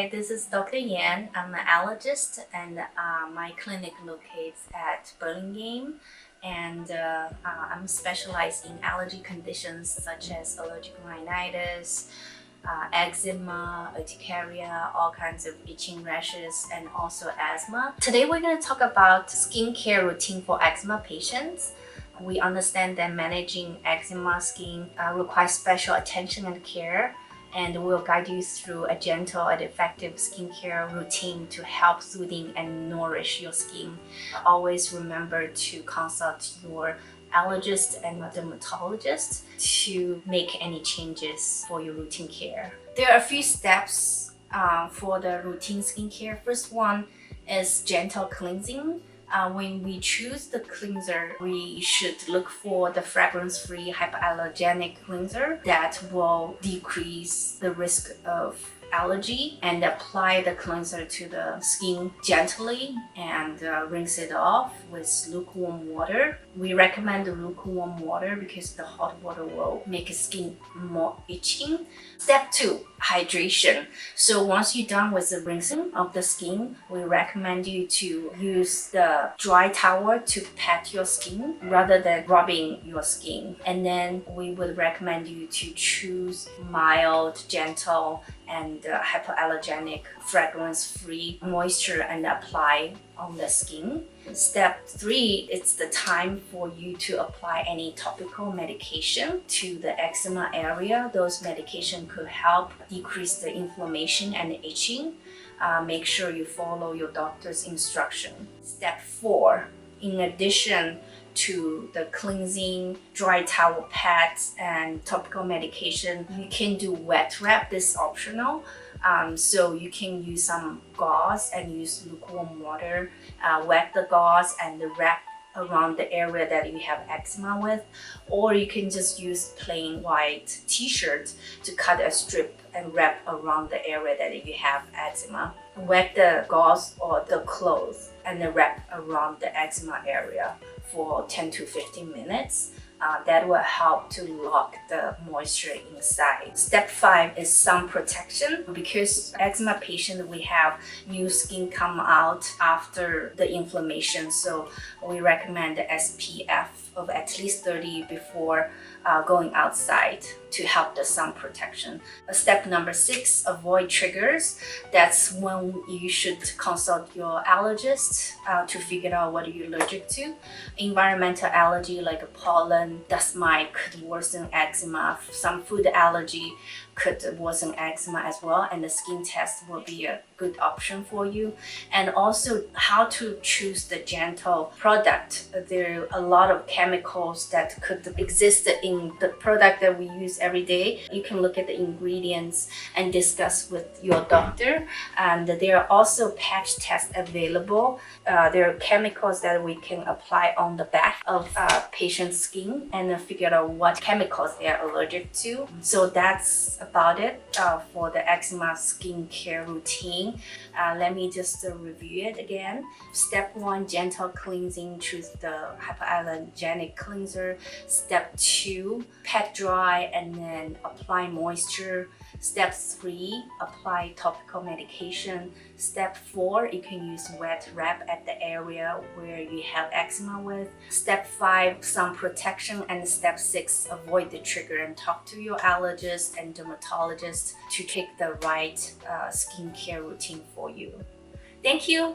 Hi, this is Dr. Yan. I'm an allergist, and my clinic locates at Burlingame. And I'm specialized in allergy conditions such as allergic rhinitis, eczema, urticaria, all kinds of itching rashes, and also asthma. Today we're going to talk about skincare routine for eczema patients. We understand that managing eczema skin requires special attention and care, and we'll guide you through a gentle and effective skincare routine to help soothing and nourish your skin. Always remember to consult your allergist and dermatologist to make any changes for your routine care. There are a few steps for the routine skincare. First one is gentle cleansing. When we choose the cleanser, we should look for the fragrance-free hypoallergenic cleanser that will decrease the risk of allergy, and apply the cleanser to the skin gently and rinse it off with lukewarm water. We recommend the lukewarm water because the hot water will make the skin more itching. Step 2, hydration. So once you're done with the rinsing of the skin, we recommend you to use the dry towel to pat your skin rather than rubbing your skin. And then we would recommend you to choose mild, gentle, and hypoallergenic fragrance-free moisture and apply on the skin. Step 3, it's the time for you to apply any topical medication to the eczema area. Those medication could help decrease the inflammation and itching. Make sure you follow your doctor's instruction. Step 4, in addition to the cleansing, dry towel pads, and topical medication, you can do wet wrap. This is optional. So you can use some gauze and use lukewarm water, wet the gauze and wrap around the area that you have eczema with, or you can just use plain white t-shirt to cut a strip and wrap around the area that you have eczema. Wet the gauze or the cloth and then wrap around the eczema area for 10 to 15 minutes. That will help to lock the moisture inside. Step 5 is sun protection. Because eczema patient, we have new skin come out after the inflammation, so we recommend the SPF of at least 30 before going outside to help the sun protection. Step number 6, avoid triggers. That's when you should consult your allergist to figure out what you're allergic to. Environmental allergy like pollen, dust mite could worsen eczema. Some food allergy could worsen eczema as well, and the skin test will be a good option for you. And also how to choose the gentle product. There are a lot of chemicals that could exist in the product that we use every day. You can look at the ingredients and discuss with your doctor. And there are also patch tests available. There are chemicals that we can apply on the back of patient's skin and figure out what chemicals they are allergic to. So that's about it for the eczema skincare routine. Let me just review it again. Step 1, gentle cleansing, choose the hypoallergenic cleanser. Step 2, pat dry and then apply moisture. Step 3, apply topical medication. Step 4, you can use wet wrap at the area where you have eczema with. Step 5, sun protection. And step 6, avoid the trigger and talk to your allergist and dermatologist to pick the right skincare routine for you. Thank you.